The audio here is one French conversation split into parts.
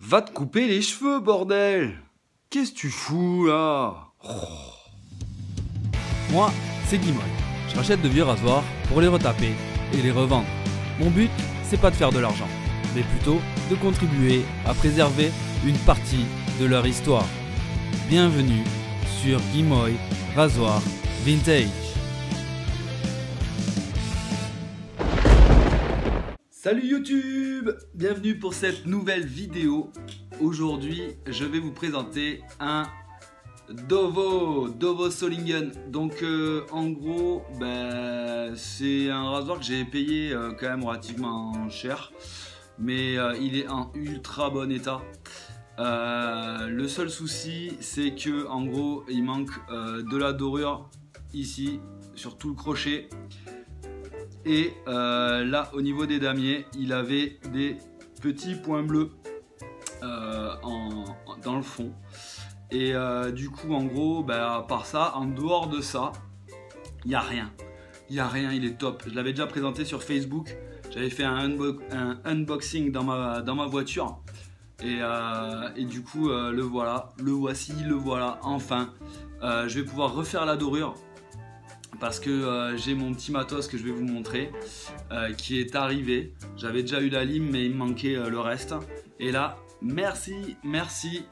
Va te couper les cheveux, bordel! Qu'est-ce que tu fous, là? Moi, c'est Guimoy. Je rachète de vieux rasoirs pour les retaper et les revendre. Mon but, c'est pas de faire de l'argent, mais plutôt de contribuer à préserver une partie de leur histoire. Bienvenue sur Guimoy Rasoir Vintage. Salut YouTube! Bienvenue pour cette nouvelle vidéo. Aujourd'hui, je vais vous présenter un Dovo Solingen. Donc en gros, c'est un rasoir que j'ai payé quand même relativement cher, mais il est en ultra bon état. Le seul souci, c'est que en gros, il manque de la dorure ici sur tout le crochet. Et là, au niveau des damiers, il avait des petits points bleus dans le fond. Et du coup, en gros, à part ça, en dehors de ça, il n'y a rien. Il n'y a rien, il est top. Je l'avais déjà présenté sur Facebook. J'avais fait un unboxing dans ma voiture. Et du coup, le voilà, enfin. Je vais pouvoir refaire la dorure. Parce que j'ai mon petit matos que je vais vous montrer qui est arrivé. J'avais déjà eu la lime, mais il me manquait le reste. Et là, merci,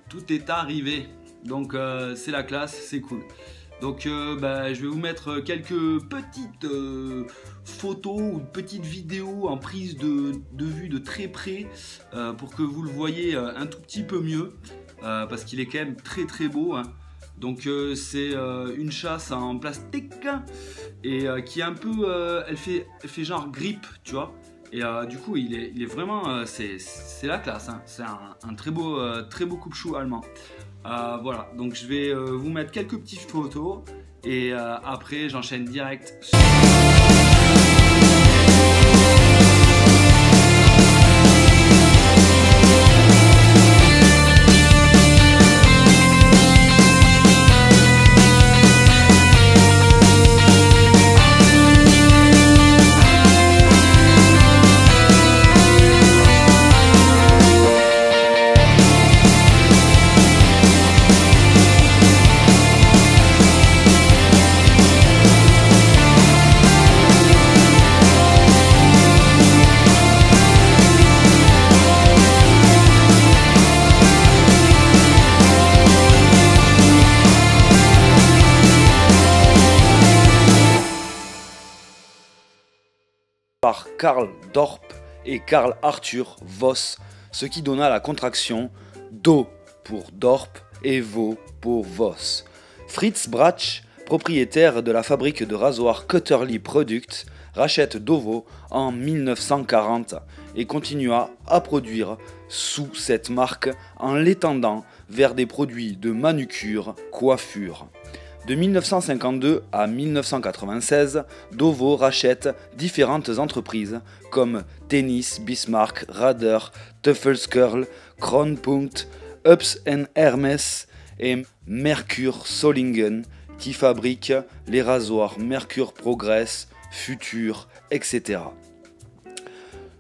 tout est arrivé. Donc c'est la classe, c'est cool. Donc je vais vous mettre quelques petites photos ou petites vidéos en prise de vue de très près pour que vous le voyez un tout petit peu mieux parce qu'il est quand même très beau, hein. Donc c'est une chasse en plastique et qui est un peu, elle fait genre grippe, tu vois. Et du coup il est vraiment, c'est la classe, hein. C'est un très beau coupe-chou allemand. Voilà, donc je vais vous mettre quelques petites photos et après j'enchaîne direct. Par Karl Dorp et Karl Arthur Voss, ce qui donna la contraction Do pour Dorp et Vo pour Voss. Fritz Bratsch, propriétaire de la fabrique de rasoirs Cutterly Products, rachète Dovo en 1940 et continua à produire sous cette marque en l'étendant vers des produits de manucure, coiffure. De 1952 à 1996, Dovo rachète différentes entreprises comme Tennis, Bismarck, Rader, Teufelskerl, Kronpunkt, Ups & Hermes et Merkur Solingen qui fabriquent les rasoirs Merkur Progress, Futur, etc.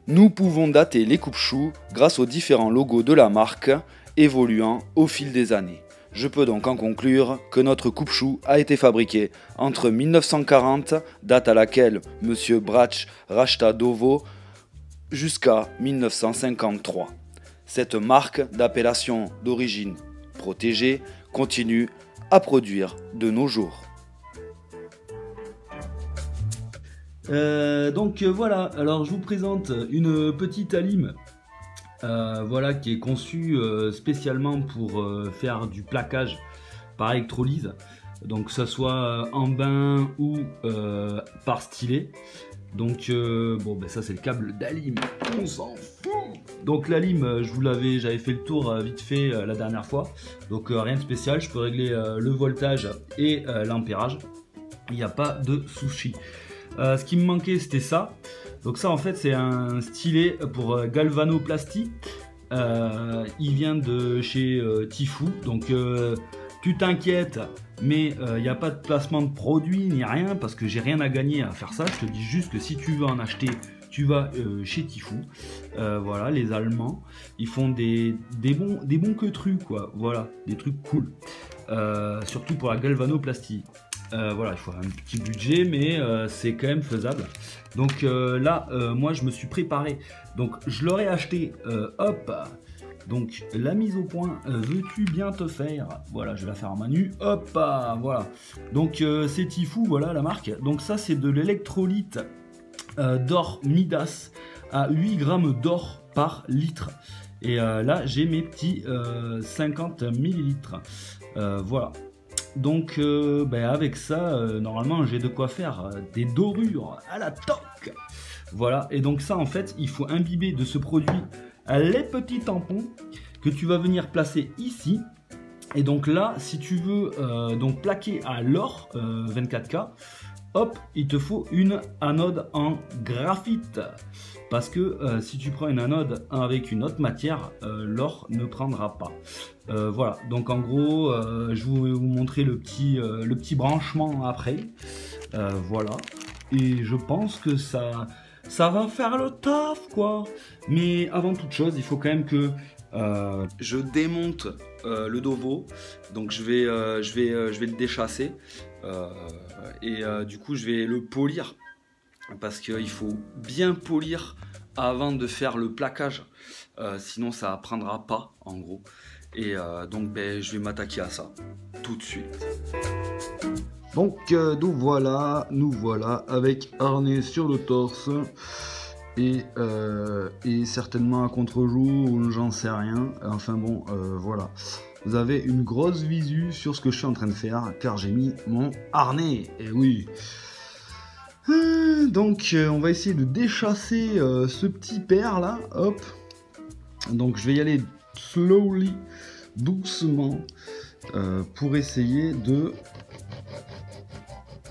Nous pouvons dater les coupe-choux grâce aux différents logos de la marque évoluant au fil des années. Je peux donc en conclure que notre coupe-chou a été fabriqué entre 1940, date à laquelle M. Bratsch racheta Dovo, jusqu'à 1953. Cette marque d'appellation d'origine protégée continue à produire de nos jours. Voilà, alors je vous présente une petite alime. Voilà, qui est conçu spécialement pour faire du plaquage par électrolyse, donc que ce soit en bain ou par stylet. Donc ça c'est le câble d'Alim, on s'en fout. Donc la lime, j'avais fait le tour vite fait la dernière fois, donc rien de spécial. Je peux régler le voltage et l'ampérage, il n'y a pas de souci. Ce qui me manquait, c'était ça. Donc ça en fait c'est un stylet pour galvanoplastie. Il vient de chez Tifou. Donc tu t'inquiètes, mais il n'y a pas de placement de produit ni rien parce que j'ai rien à gagner à faire ça. Je te dis juste que si tu veux en acheter, tu vas chez Tifou. Voilà, les Allemands, ils font des bons queutrues, quoi. Voilà, des trucs cool. Surtout pour la galvanoplastie. Voilà, il faut un petit budget, mais c'est quand même faisable. Donc là, moi, je me suis préparé. Donc, je l'aurais acheté, hop. Donc, la mise au point, veux-tu bien te faire? Voilà, je vais la faire en manu. Hop, voilà. Donc, c'est Tifou, voilà la marque. Donc, ça, c'est de l'électrolyte d'or Midas à 8 grammes d'or par litre. Et là, j'ai mes petits 50 millilitres. Voilà. Donc, avec ça, normalement, j'ai de quoi faire des dorures à la toque. Voilà. Et donc, ça, en fait, il faut imbiber de ce produit les petits tampons que tu vas venir placer ici. Et donc là, si tu veux donc plaquer à l'or 24K, hop, il te faut une anode en graphite. Parce que si tu prends une anode avec une autre matière, l'or ne prendra pas. Voilà, donc en gros, je vais vous montrer le petit branchement après. Voilà, et je pense que ça va faire le taf, quoi. Mais avant toute chose, il faut quand même que je démonte le Dovo. Donc je vais le déchasser. Du coup, je vais le polir. Parce qu'il faut bien polir avant de faire le plaquage. Sinon, ça ne prendra pas, en gros. Et donc, je vais m'attaquer à ça tout de suite. Donc nous voilà avec harnais sur le torse et certainement à contre-jour ou j'en sais rien. Enfin bon, voilà. Vous avez une grosse visu sur ce que je suis en train de faire car j'ai mis mon harnais. Et oui. Donc on va essayer de déchasser ce petit père là. Hop. Donc je vais y aller slowly, doucement, pour essayer de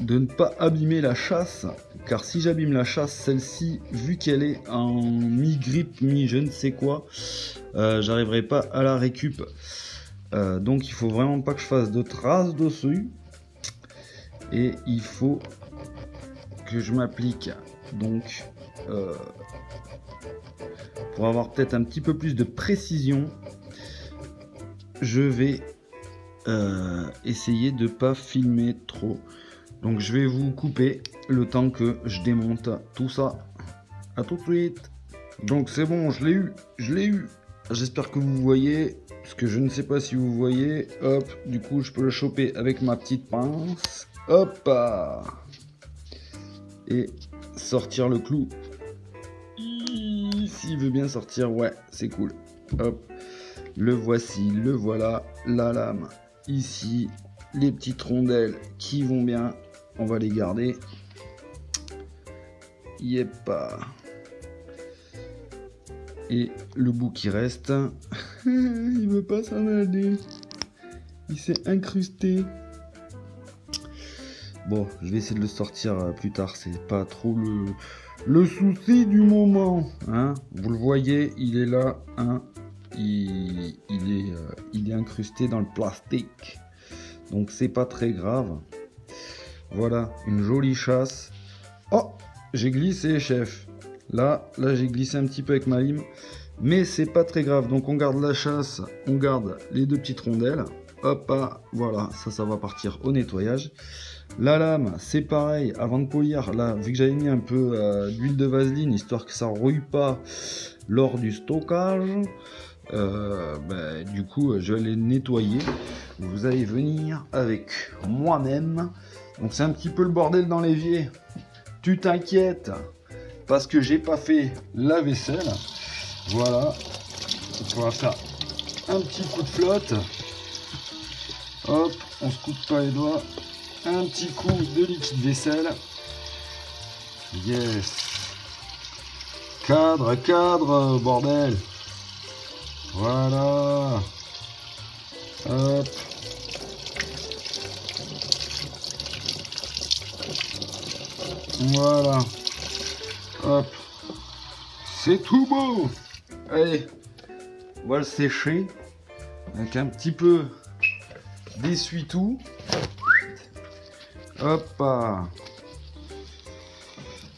ne pas abîmer la chasse, car si j'abîme la chasse, celle-ci, vu qu'elle est en mi-grippe, mi-je ne sais quoi, j'arriverai pas à la récup. Donc il faut vraiment pas que je fasse de traces dessus, et il faut que je m'applique donc pour avoir peut-être un petit peu plus de précision. Je vais essayer de pas filmer trop. Donc je vais vous couper le temps que je démonte tout ça. À tout de suite. Donc c'est bon, je l'ai eu. J'espère que vous voyez, parce que je ne sais pas si vous voyez. Hop, du coup je peux le choper avec ma petite pince. Hop, et sortir le clou. S'il veut bien sortir, ouais, c'est cool. Hop, le voici, le voilà, la lame ici, les petites rondelles qui vont bien. On va les garder. Yep. Et le bout qui reste, il veut pas s'en aller. Il s'est incrusté. Bon, je vais essayer de le sortir plus tard. C'est pas trop le souci du moment. Hein. Vous le voyez, il est là. Hein. Il est incrusté dans le plastique. Donc c'est pas très grave. Voilà, une jolie chasse. Oh, j'ai glissé, chef. Là, j'ai glissé un petit peu avec ma lime. Mais c'est pas très grave. Donc, on garde la chasse. On garde les deux petites rondelles. Hop, voilà. Ça va partir au nettoyage. La lame, c'est pareil. Avant de polir, là, vu que j'avais mis un peu d'huile de vaseline, histoire que ça rouille pas lors du stockage. Du coup, je vais les nettoyer. Vous allez venir avec moi-même. Donc c'est un petit peu le bordel dans l'évier. Tu t'inquiètes parce que j'ai pas fait la vaisselle. Voilà. On va faire un petit coup de flotte. Hop, on se coupe pas les doigts. Un petit coup de liquide vaisselle. Yes. Cadre, bordel. Voilà. Hop. Voilà. Hop. C'est tout beau. Allez. On va le sécher. Avec un petit peu d'essuie-tout. Hop.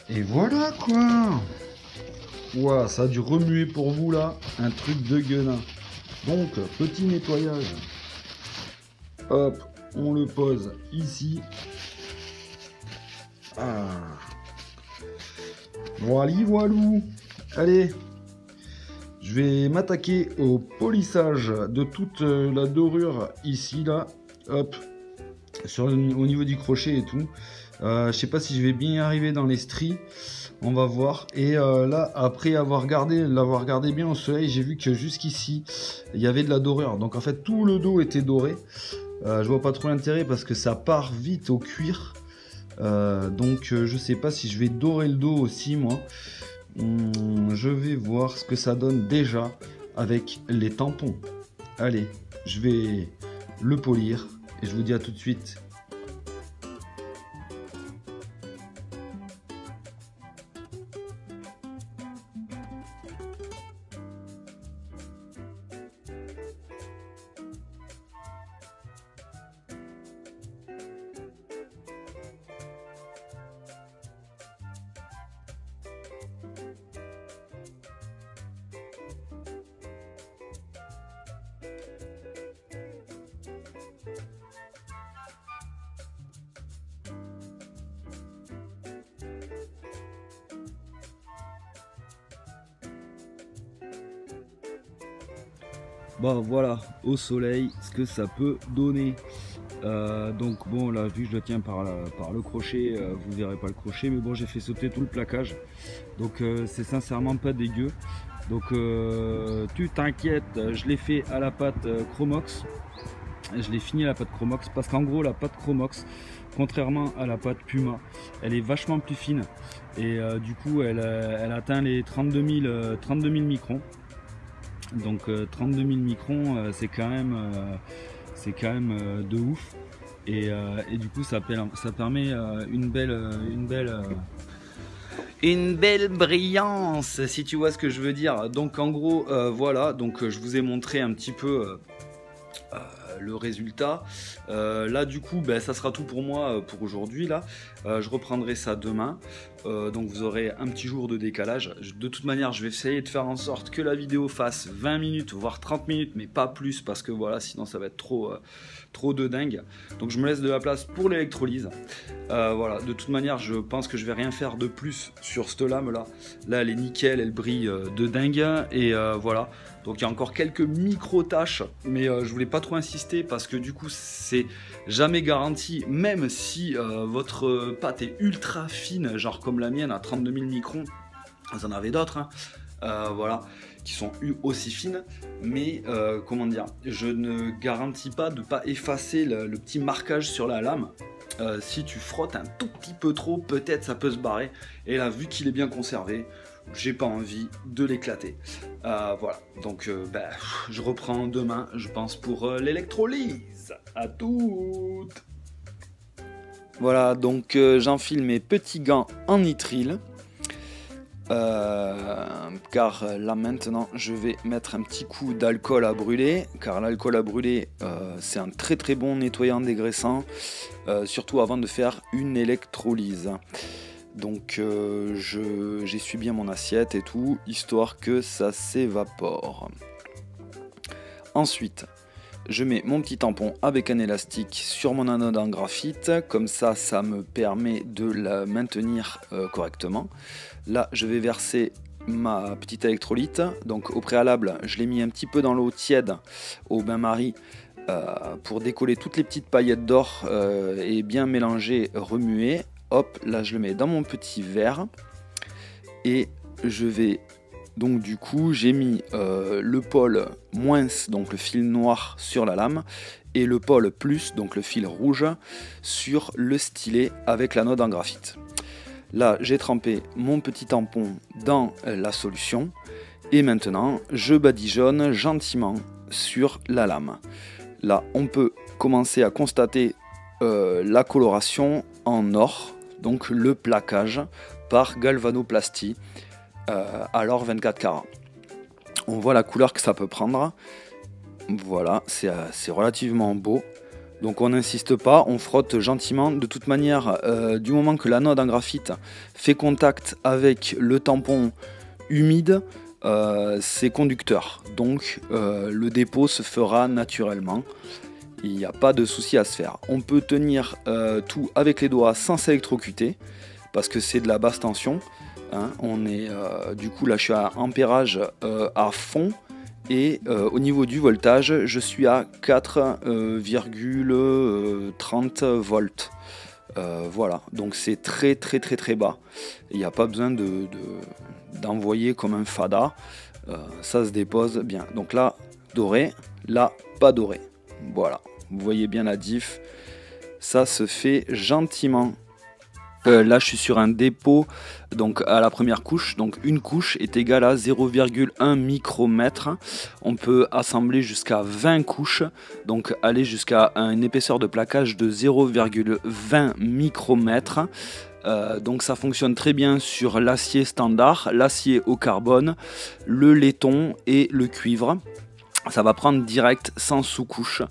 Et voilà quoi. Ouah, ça a dû remuer pour vous là, un truc de gueudin. Donc, petit nettoyage. Hop, on le pose ici. Ah. Voilou. Allez, je vais m'attaquer au polissage de toute la dorure ici, là. Hop, au niveau du crochet et tout. Je sais pas si je vais bien y arriver dans les stries. On va voir. Et là, après l'avoir gardé bien au soleil, j'ai vu que jusqu'ici, il y avait de la dorure. Donc en fait, tout le dos était doré. Je vois pas trop l'intérêt parce que ça part vite au cuir. Donc je sais pas si je vais dorer le dos aussi, moi. Je vais voir ce que ça donne déjà avec les tampons. Allez, je vais le polir et je vous dis à tout de suite. Bon voilà, au soleil, ce que ça peut donner. Donc bon, là vu que je le tiens par le crochet, vous verrez pas le crochet, mais bon, j'ai fait sauter tout le plaquage. Donc c'est sincèrement pas dégueu. Donc tu t'inquiètes, je l'ai fait à la pâte Chromox. Je l'ai fini à la pâte Chromox parce qu'en gros la pâte Chromox, contrairement à la pâte Puma, elle est vachement plus fine. Et du coup elle atteint les 32 000 microns. Donc 32 000 microns, c'est quand même de ouf. Et du coup ça permet une belle brillance, si tu vois ce que je veux dire. Donc en gros voilà, donc je vous ai montré un petit peu le résultat. Là du coup ça sera tout pour moi pour aujourd'hui. Là je reprendrai ça demain. Donc vous aurez un petit jour de décalage. De toute manière je vais essayer de faire en sorte que la vidéo fasse 20 minutes voire 30 minutes, mais pas plus, parce que voilà, sinon ça va être trop de dingue. Donc je me laisse de la place pour l'électrolyse. Voilà, de toute manière je pense que je vais rien faire de plus sur cette lame là. Là elle est nickel, elle brille de dingue. Et voilà, donc il y a encore quelques micro tâches, mais je voulais pas trop insister parce que du coup c'est jamais garanti. Même si votre pâte est ultra fine, genre comme la mienne à 32 000 microns, vous en avez d'autres hein, voilà, qui sont aussi fines, mais comment dire, je ne garantis pas de pas effacer le petit marquage sur la lame. Si tu frottes un tout petit peu trop, peut-être ça peut se barrer. Et là, vu qu'il est bien conservé, j'ai pas envie de l'éclater. Voilà, donc je reprends demain, je pense, pour l'électrolyse. À toutes. Voilà, donc j'enfile mes petits gants en nitrile. Car là maintenant je vais mettre un petit coup d'alcool à brûler, car l'alcool à brûler c'est un très très bon nettoyant dégraissant, surtout avant de faire une électrolyse. Donc j'essuie bien mon assiette et tout, histoire que ça s'évapore. Ensuite je mets mon petit tampon avec un élastique sur mon anode en graphite, comme ça me permet de la maintenir correctement. Là je vais verser ma petite électrolyte, donc au préalable je l'ai mis un petit peu dans l'eau tiède au bain-marie pour décoller toutes les petites paillettes d'or et bien mélanger, remuer. Hop, là je le mets dans mon petit verre et je vais... Donc du coup j'ai mis le pôle moins, donc le fil noir sur la lame, et le pôle plus, donc le fil rouge, sur le stylet avec l'anode en graphite. Là j'ai trempé mon petit tampon dans la solution et maintenant je badigeonne gentiment sur la lame. Là on peut commencer à constater la coloration en or, donc le plaquage par galvanoplastie. Alors 24 carats. On voit la couleur que ça peut prendre. Voilà, c'est relativement beau. Donc on n'insiste pas, on frotte gentiment. De toute manière, du moment que l'anode en graphite fait contact avec le tampon humide, c'est conducteur. Donc le dépôt se fera naturellement. Il n'y a pas de souci à se faire. On peut tenir tout avec les doigts sans s'électrocuter parce que c'est de la basse tension. Hein. On est, du coup là je suis à ampérage à fond et au niveau du voltage je suis à 4,30 volts. Voilà, donc c'est très bas. Il n'y a pas besoin d'envoyer comme un fada. Ça se dépose bien. Donc là doré, là pas doré. Voilà, vous voyez bien la diff, ça se fait gentiment. Là je suis sur un dépôt donc à la première couche, donc une couche est égale à 0,1 micromètre. On peut assembler jusqu'à 20 couches, donc aller jusqu'à une épaisseur de plaquage de 0,20 micromètre. Donc ça fonctionne très bien sur l'acier standard, l'acier au carbone, le laiton et le cuivre. Ça va prendre direct sans sous-couche.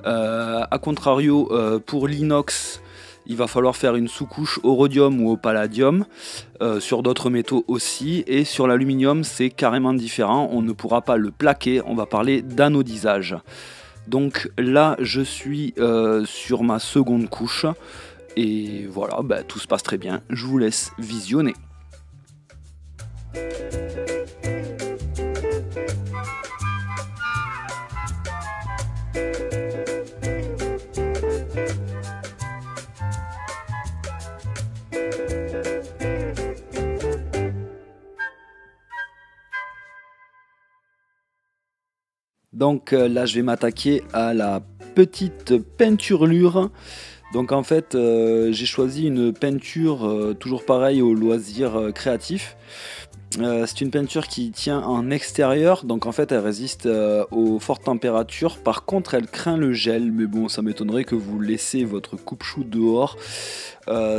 A contrario, pour l'inox, il va falloir faire une sous-couche au rhodium ou au palladium, sur d'autres métaux aussi. Et sur l'aluminium, c'est carrément différent. On ne pourra pas le plaquer, on va parler d'anodisage. Donc là, je suis sur ma seconde couche. Et voilà, bah, tout se passe très bien. Je vous laisse visionner. Donc là je vais m'attaquer à la petite peinturlure. Donc en fait j'ai choisi une peinture toujours pareil au loisir créatif. C'est une peinture qui tient en extérieur, donc en fait elle résiste aux fortes températures. Par contre elle craint le gel, mais bon ça m'étonnerait que vous laissez votre coupe-chou dehors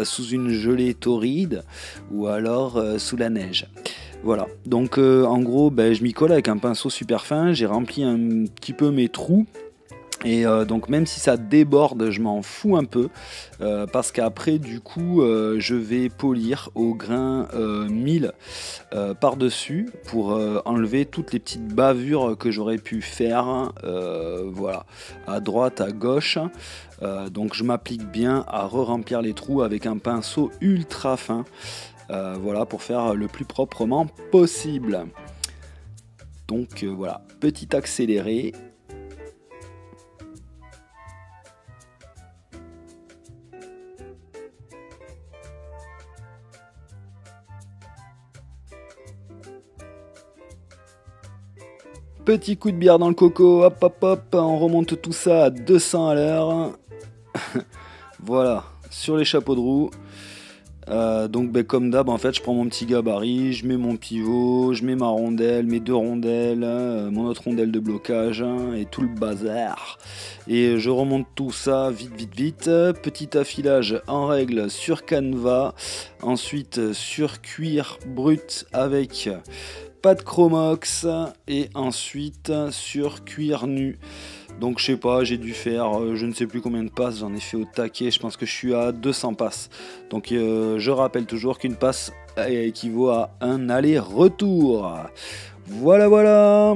sous une gelée torride ou alors sous la neige. Voilà, donc en gros je m'y colle avec un pinceau super fin, j'ai rempli un petit peu mes trous. Et donc même si ça déborde, je m'en fous un peu parce qu'après du coup je vais polir au grain 1000 par-dessus pour enlever toutes les petites bavures que j'aurais pu faire voilà, à droite, à gauche. Donc je m'applique bien à re-remplir les trous avec un pinceau ultra fin. Voilà, pour faire le plus proprement possible. Donc voilà, petit accéléré. Petit coup de bière dans le coco, hop hop hop, on remonte tout ça à 200 à l'heure. Voilà, sur les chapeaux de roue. Donc comme d'hab en fait je prends mon petit gabarit, je mets mon pivot, je mets ma rondelle, mes deux rondelles, mon autre rondelle de blocage et tout le bazar. Et je remonte tout ça vite. Petit affilage en règle sur canevas, ensuite sur cuir brut avec pas de chromox et ensuite sur cuir nu. Donc je sais pas, j'ai dû faire je ne sais plus combien de passes, j'en ai fait au taquet, je pense que je suis à 200 passes. Donc je rappelle toujours qu'une passe équivaut à un aller-retour. Voilà.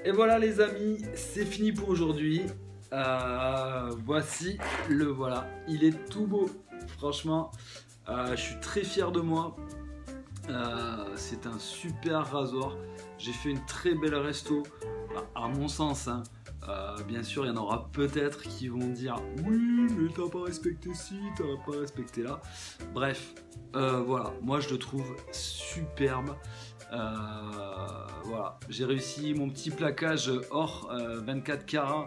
Et voilà les amis, c'est fini pour aujourd'hui. Voici le voilà, il est tout beau, franchement, je suis très fier de moi. C'est un super rasoir. J'ai fait une très belle resto, à mon sens. Hein. Bien sûr, il y en aura peut-être qui vont dire oui, mais t'as pas respecté ci, t'as pas respecté là. Bref, voilà, moi je le trouve superbe. Voilà, j'ai réussi mon petit plaquage or 24 carats.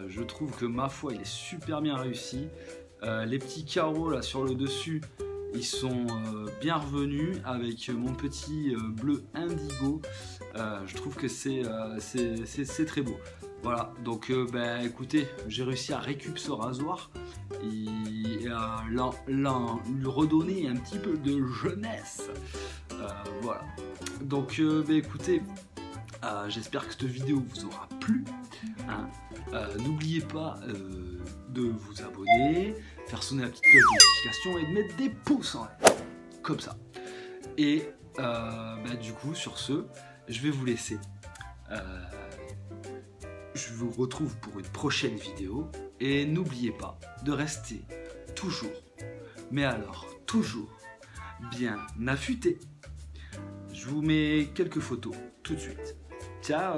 Je trouve que ma foi, il est super bien réussi. Les petits carreaux là sur le dessus, ils sont bien revenus avec mon petit bleu indigo. Je trouve que c'est très beau. Voilà, donc écoutez, j'ai réussi à récupérer ce rasoir et à lui redonner un petit peu de jeunesse. Voilà, donc écoutez, J'espère que cette vidéo vous aura plu. Hein. N'oubliez pas de vous abonner, faire sonner la petite cloche de notification et de mettre des pouces en l'air. Comme ça. Et du coup, sur ce, je vais vous laisser. Je vous retrouve pour une prochaine vidéo. Et n'oubliez pas de rester toujours, mais alors toujours, bien affûté. Je vous mets quelques photos tout de suite. Ciao!